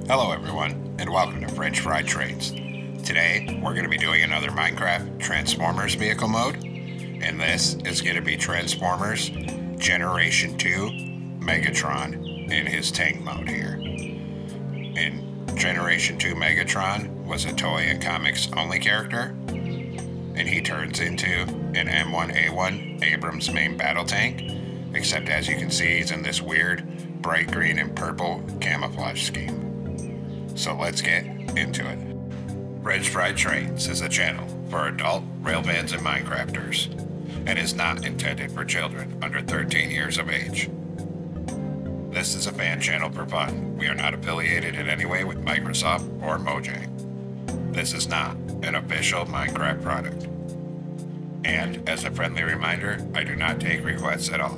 Hello everyone, and welcome to French Fried Trains. Today, we're going to be doing another Minecraft Transformers vehicle mode, and this is going to be Transformers Generation 2 Megatron in his tank mode here. In Generation 2 Megatron was a toy and comics only character, and he turns into an M1A1 Abrams main battle tank, except as you can see he's in this weird bright green and purple camouflage scheme. So let's get into it. French Fried Trains is a channel for adult railvans and Minecrafters and is not intended for children under 13 years of age. This is a fan channel for fun. We are not affiliated in any way with Microsoft or Mojang. This is not an official Minecraft product. And as a friendly reminder, I do not take requests at all.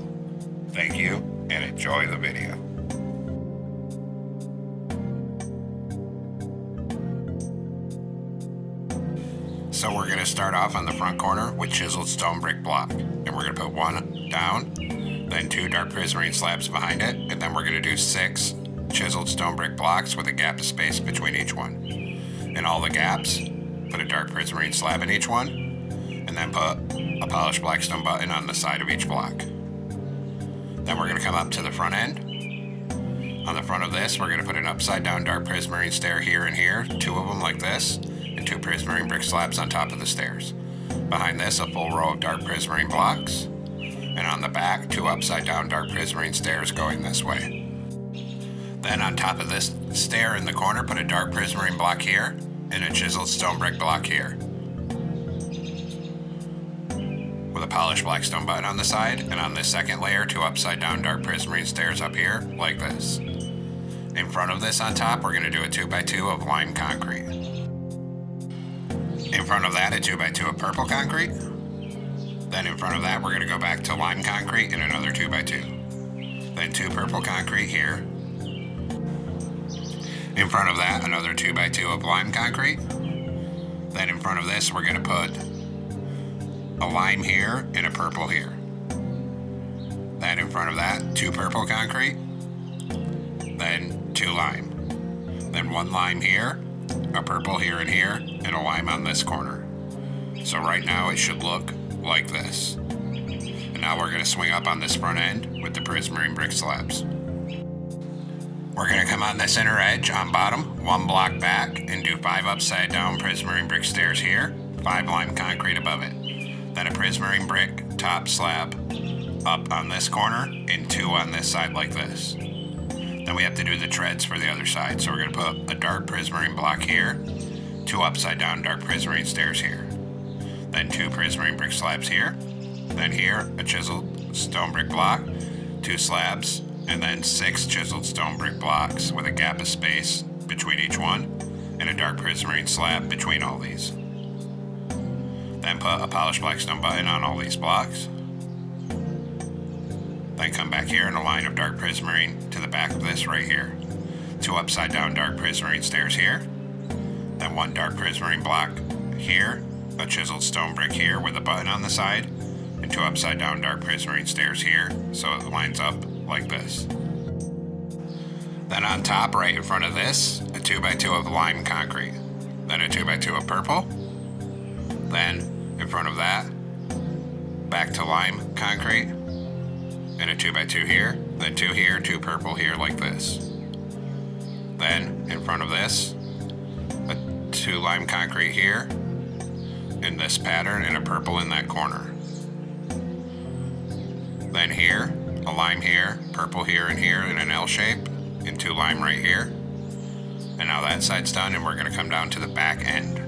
Thank you and enjoy the video. So we're going to start off on the front corner with chiseled stone brick block. And we're going to put one down, then 2 dark prismarine slabs behind it, and then we're going to do 6 chiseled stone brick blocks with a gap of space between each one. In all the gaps, put a dark prismarine slab in each one, and then put a polished blackstone button on the side of each block. Then we're going to come up to the front end. On the front of this, we're going to put an upside down dark prismarine stair here and here, 2 of them like this, and 2 prismarine brick slabs on top of the stairs. Behind this, a full row of dark prismarine blocks, and on the back, 2 upside down dark prismarine stairs going this way. Then on top of this stair in the corner, put a dark prismarine block here, and a chiseled stone brick block here, with a polished blackstone button on the side, and on this second layer, 2 upside down dark prismarine stairs up here, like this. In front of this on top, we're going to do a 2x2 of lime concrete. In front of that, a 2x2 of purple concrete. Then in front of that, we're going to go back to lime concrete and another 2x2. Then 2 purple concrete here. In front of that, another 2x2 of lime concrete. Then in front of this, we're going to put a lime here and a purple here. Then in front of that, 2 purple concrete. Then 2 lime. Then 1 lime here, a purple here and here, and a lime on this corner. So right now it should look like this. And now we're going to swing up on this front end with the prismarine brick slabs. We're going to come on this inner edge on bottom, 1 block back, and do 5 upside down prismarine brick stairs here, 5 lime concrete above it. Then a prismarine brick top slab up on this corner, and 2 on this side like this. Then we have to do the treads for the other side. So we're going to put a dark prismarine block here, 2 upside down dark prismarine stairs here. Then 2 prismarine brick slabs here. Then here, a chiseled stone brick block, 2 slabs, and then 6 chiseled stone brick blocks with a gap of space between each one, and a dark prismarine slab between all these. Then put a polished blackstone button on all these blocks. Then come back here in a line of dark prismarine to the back of this right here. 2 upside down dark prismarine stairs here. Then 1 dark prismarine block here, a chiseled stone brick here with a button on the side, and 2 upside down dark prismarine stairs here, so it lines up like this. Then on top, right in front of this, a 2x2 of lime concrete. Then a 2x2 of purple. Then in front of that, back to lime concrete, and a 2x2 here, then 2 here, 2 purple here like this. Then in front of this, a 2 lime concrete here, in this pattern, and a purple in that corner. Then here, a lime here, purple here and here in an L shape, and 2 lime right here. And now that side's done, and we're going to come down to the back end.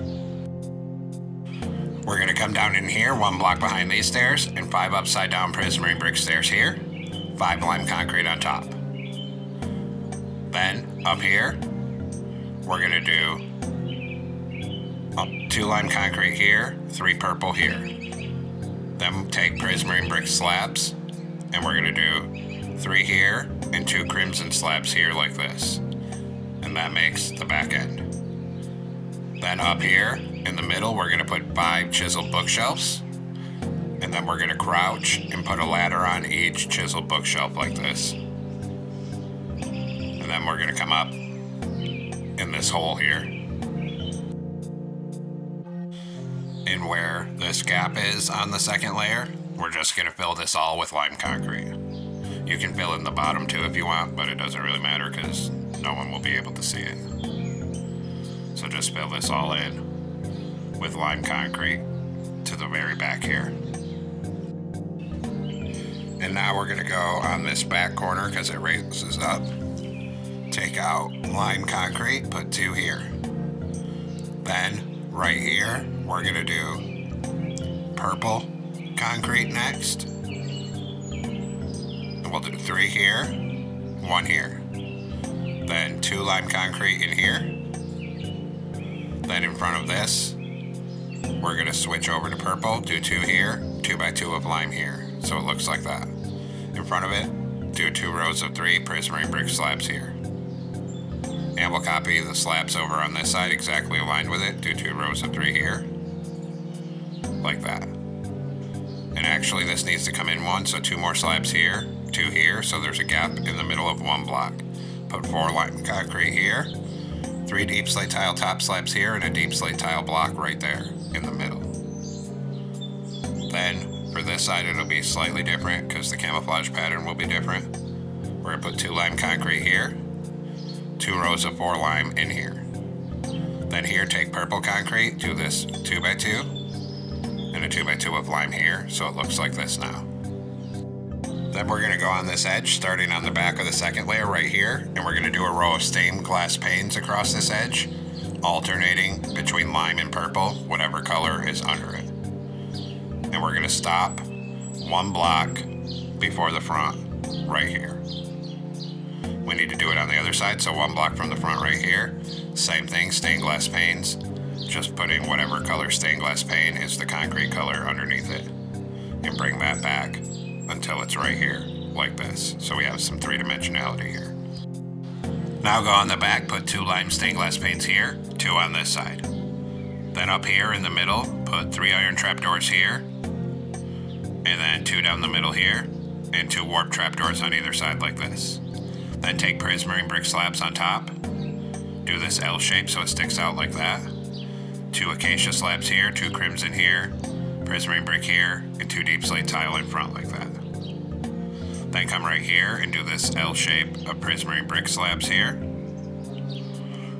We're going to come down in here, 1 block behind these stairs, and 5 upside down prismarine brick stairs here, 5 lime concrete on top. Then up here, we're going to do 2 lime concrete here, 3 purple here. Then take prismarine brick slabs, and we're going to do 3 here and 2 crimson slabs here like this. And that makes the back end. Then up here in the middle, we're going to put 5 chiseled bookshelves. And then we're going to crouch and put a ladder on each chiseled bookshelf like this. And then we're going to come up this hole here. And where this gap is on the second layer, we're just going to fill this all with lime concrete. You can fill in the bottom too if you want, but it doesn't really matter because no one will be able to see it. So just fill this all in with lime concrete to the very back here. And now we're going to go on this back corner because it raises up. Take out lime concrete, put 2 here. Then right here, we're going to do purple concrete next. And we'll do 3 here, 1 here. Then 2 lime concrete in here. Then in front of this, we're going to switch over to purple, do 2 here, 2 by 2 of lime here. So it looks like that. In front of it, do 2 rows of 3 prismarine brick slabs here. And we'll copy the slabs over on this side exactly aligned with it, do 2 rows of 3 here. Like that. And actually this needs to come in 1, so 2 more slabs here, 2 here, so there's a gap in the middle of 1 block. Put 4 lime concrete here, 3 deep slate tile top slabs here, and a deep slate tile block right there in the middle. Then for this side it'll be slightly different because the camouflage pattern will be different. We're going to put 2 lime concrete here, 2 rows of 4 lime in here. Then here take purple concrete, do this 2 by 2, and a 2 by 2 of lime here, so it looks like this now. Then we're going to go on this edge, starting on the back of the second layer right here, and we're going to do a row of stained glass panes across this edge, alternating between lime and purple, whatever color is under it. And we're going to stop 1 block before the front, right here. We need to do it on the other side, so 1 block from the front right here. Same thing, stained glass panes, just putting whatever color stained glass pane is the concrete color underneath it. And bring that back until it's right here, like this. So we have some 3-dimensionality here. Now go on the back, put 2 lime stained glass panes here, 2 on this side. Then up here in the middle, put 3 iron trapdoors here, and then 2 down the middle here, and 2 warp trapdoors on either side like this. Then take prismarine brick slabs on top, do this L shape so it sticks out like that. 2 acacia slabs here, 2 crimson here, prismarine brick here, and 2 deep slate tile in front like that. Then come right here and do this L shape of prismarine brick slabs here.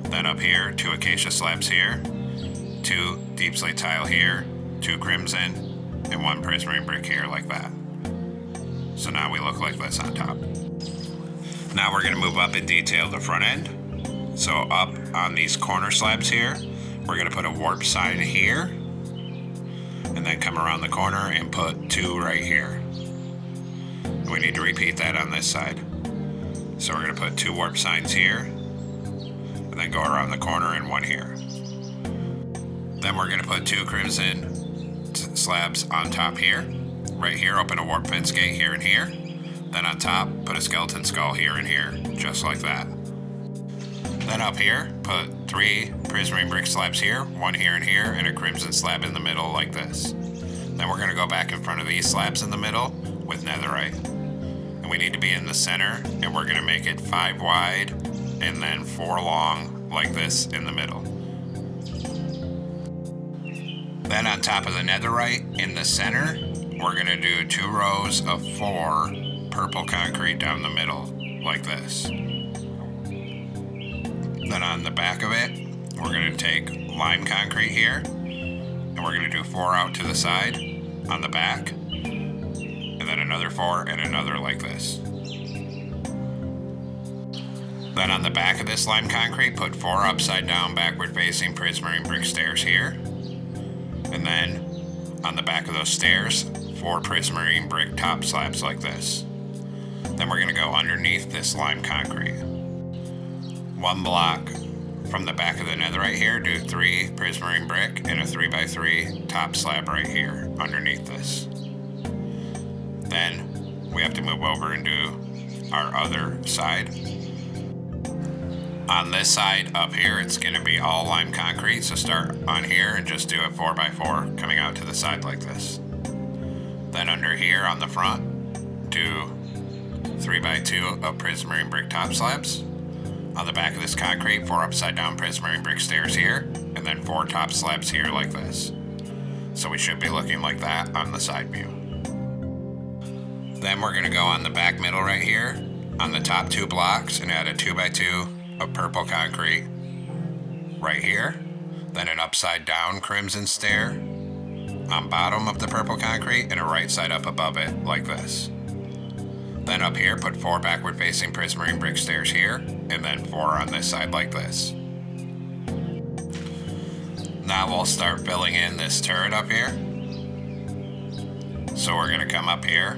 Then up here, 2 acacia slabs here, 2 deep slate tile here, 2 crimson, and 1 prismarine brick here like that. So now we look like this on top. Now we're going to move up and detail the front end. So up on these corner slabs here, we're going to put a warp sign here, and then come around the corner and put 2 right here. We need to repeat that on this side. So we're going to put 2 warp signs here, and then go around the corner and 1 here. Then we're going to put 2 crimson slabs on top here. Right here, open a warp fence gate here and here. Then on top, put a skeleton skull here and here, just like that. Then up here, put 3 prismarine brick slabs here, 1 here and here, and a crimson slab in the middle like this. Then we're going to go back in front of these slabs in the middle with netherite. And we need to be in the center, and we're going to make it 5 wide and then 4 long like this in the middle. Then on top of the netherite in the center, we're going to do 2 rows of 4 purple concrete down the middle like this. Then on the back of it, we're going to take lime concrete here, and we're going to do 4 out to the side on the back, and then another 4 and another like this. Then on the back of this lime concrete, put 4 upside down backward facing prismarine brick stairs here, and then on the back of those stairs, 4 prismarine brick top slabs like this. Then we're going to go underneath this lime concrete. 1 block from the back of the netherite here, do 3 prismarine brick and a 3 by 3 top slab right here underneath this. Then we have to move over and do our other side. On this side up here, it's going to be all lime concrete, so start on here and just do a 4 by 4 coming out to the side like this. Then under here on the front, do 3 by 2 of prismarine brick top slabs. On the back of this concrete, 4 upside down prismarine brick stairs here, and then 4 top slabs here like this. So we should be looking like that on the side view. Then we're going to go on the back middle right here, on the top 2 blocks, and add a 2x2 of purple concrete right here. Then an upside down crimson stair on bottom of the purple concrete and a right side up above it like this. Then up here, put 4 backward facing prismarine brick stairs here, and then 4 on this side like this. Now we'll start filling in this turret up here. So we're going to come up here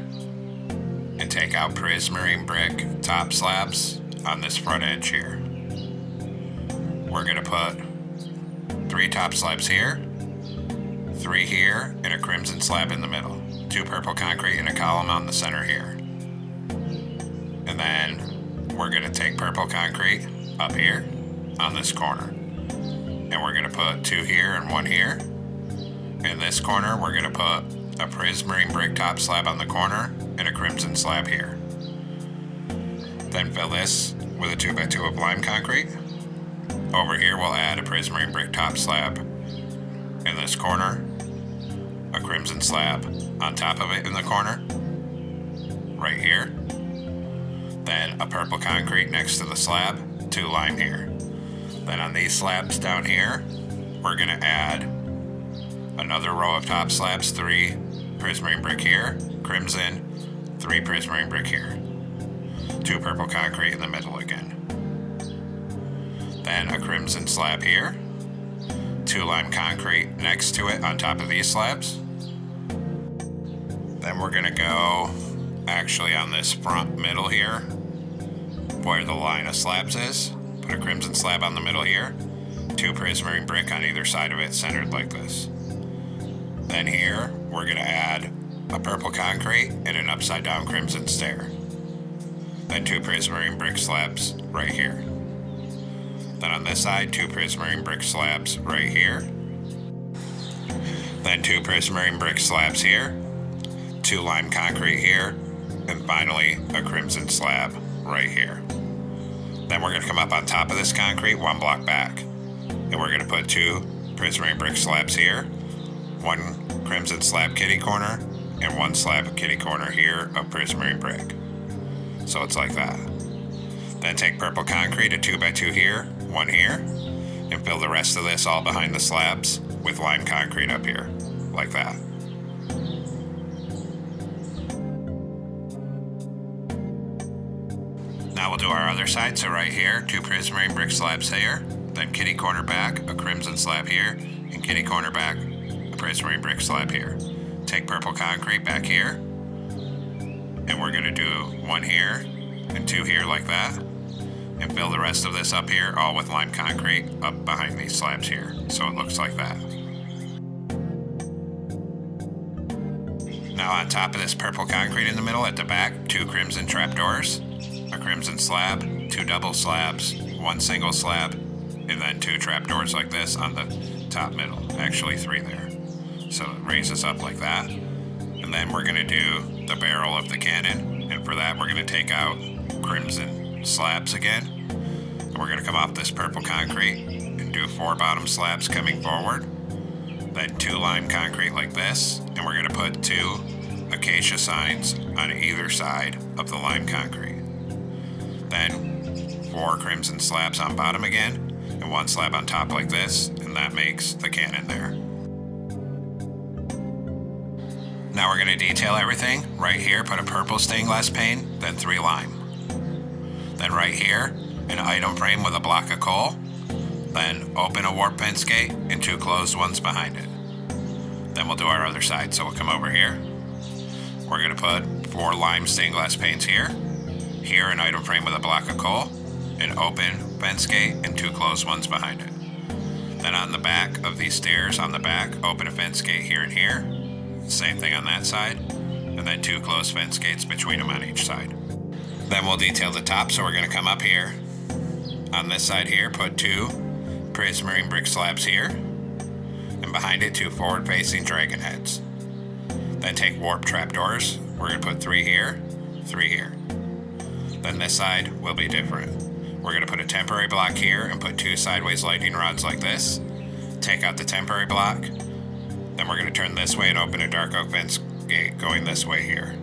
and take out prismarine brick top slabs on this front edge here. We're going to put 3 top slabs here, 3 here, and a crimson slab in the middle. 2 purple concrete and a column on the center here. And then we're going to take purple concrete up here on this corner. And we're going to put 2 here and 1 here. In this corner, we're going to put a prismarine brick top slab on the corner and a crimson slab here. Then fill this with a 2x2 of lime concrete. Over here, we'll add a prismarine brick top slab in this corner, a crimson slab on top of it in the corner, right here. Then a purple concrete next to the slab, 2 lime here. Then on these slabs down here, we're going to add another row of top slabs, 3 prismarine brick here, crimson, 3 prismarine brick here, 2 purple concrete in the middle again. Then a crimson slab here, 2 lime concrete next to it on top of these slabs. Then we're going to go actually on this front middle here where the line of slabs is. Put a crimson slab on the middle here, 2 prismarine brick on either side of it centered like this. Then here we're going to add a purple concrete and an upside down crimson stair. Then 2 prismarine brick slabs right here. Then on this side, 2 prismarine brick slabs right here. Then 2 prismarine brick slabs here, 2 lime concrete here, and finally a crimson slab right here. Then we're going to come up on top of this concrete 1 block back, and we're going to put 2 prismarine brick slabs here, 1 crimson slab kitty corner, and 1 slab kitty corner here of prismarine brick. So it's like that. Then take purple concrete, a 2x2 here, 1 here, and fill the rest of this all behind the slabs with lime concrete up here, like that. Now we'll do our other side. So right here, 2 prismarine brick slabs here, then kitty corner back, a crimson slab here, and kitty corner back, a prismarine brick slab here. Take purple concrete back here, and we're going to do 1 here and 2 here like that, and fill the rest of this up here all with lime concrete up behind these slabs here, so it looks like that. Now on top of this purple concrete in the middle at the back, 2 crimson trapdoors, a crimson slab, 2 double slabs, 1 single slab, and then 2 trapdoors like this on the top middle, actually 3 there. So it raises up like that. And then we're going to do the barrel of the cannon, and for that we're going to take out crimson slabs again. And we're going to come off this purple concrete and do 4 bottom slabs coming forward, then 2 lime concrete like this, and we're going to put 2 acacia signs on either side of the lime concrete. Then 4 crimson slabs on bottom again, and 1 slab on top like this, and that makes the cannon there. Now we're going to detail everything. Right here, put a purple stained glass pane, then 3 lime. Then right here, an item frame with a block of coal, then open a warp fence gate and 2 closed ones behind it. Then we'll do our other side, so we'll come over here. We're going to put 4 lime stained glass panes here, here an item frame with a block of coal, an open fence gate, and 2 closed ones behind it. Then on the back of these stairs, on the back, open a fence gate here and here. Same thing on that side, and then 2 closed fence gates between them on each side. Then we'll detail the top, so we're going to come up here. On this side here, put 2 prismarine brick slabs here, and behind it 2 forward-facing dragon heads. Then take warp trapdoors. We're going to put 3 here, 3 here. Then this side will be different. we're going to put a temporary block here and put 2 sideways lightning rods like this. Take out the temporary block. Then we're going to turn this way and open a dark oak fence gate going this way here.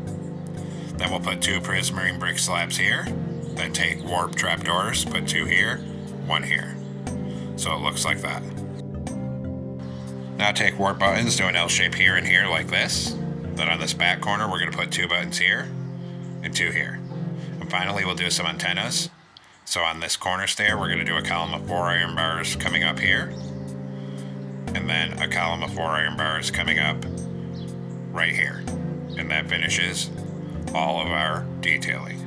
Then we'll put 2 prismarine brick slabs here. Then take warp trapdoors, put 2 here, 1 here. So it looks like that. Now take warp buttons, do an L shape here and here like this. Then on this back corner, we're going to put 2 buttons here and 2 here. And finally, we'll do some antennas. So on this corner stair, we're going to do a column of 4 iron bars coming up here. And then a column of 4 iron bars coming up right here. And that finishes all of our detailing.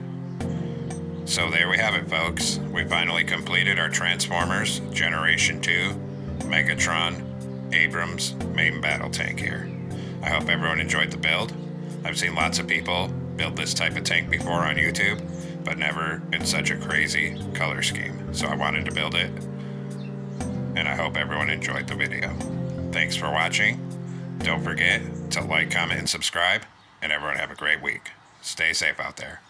So there we have it, folks. We finally completed our Transformers Generation 2 Megatron Abrams main battle tank here. I hope everyone enjoyed the build. I've seen lots of people build this type of tank before on YouTube, but never in such a crazy color scheme. So I wanted to build it, and I hope everyone enjoyed the video. Thanks for watching. Don't forget to like, comment, and subscribe, and everyone have a great week. Stay safe out there.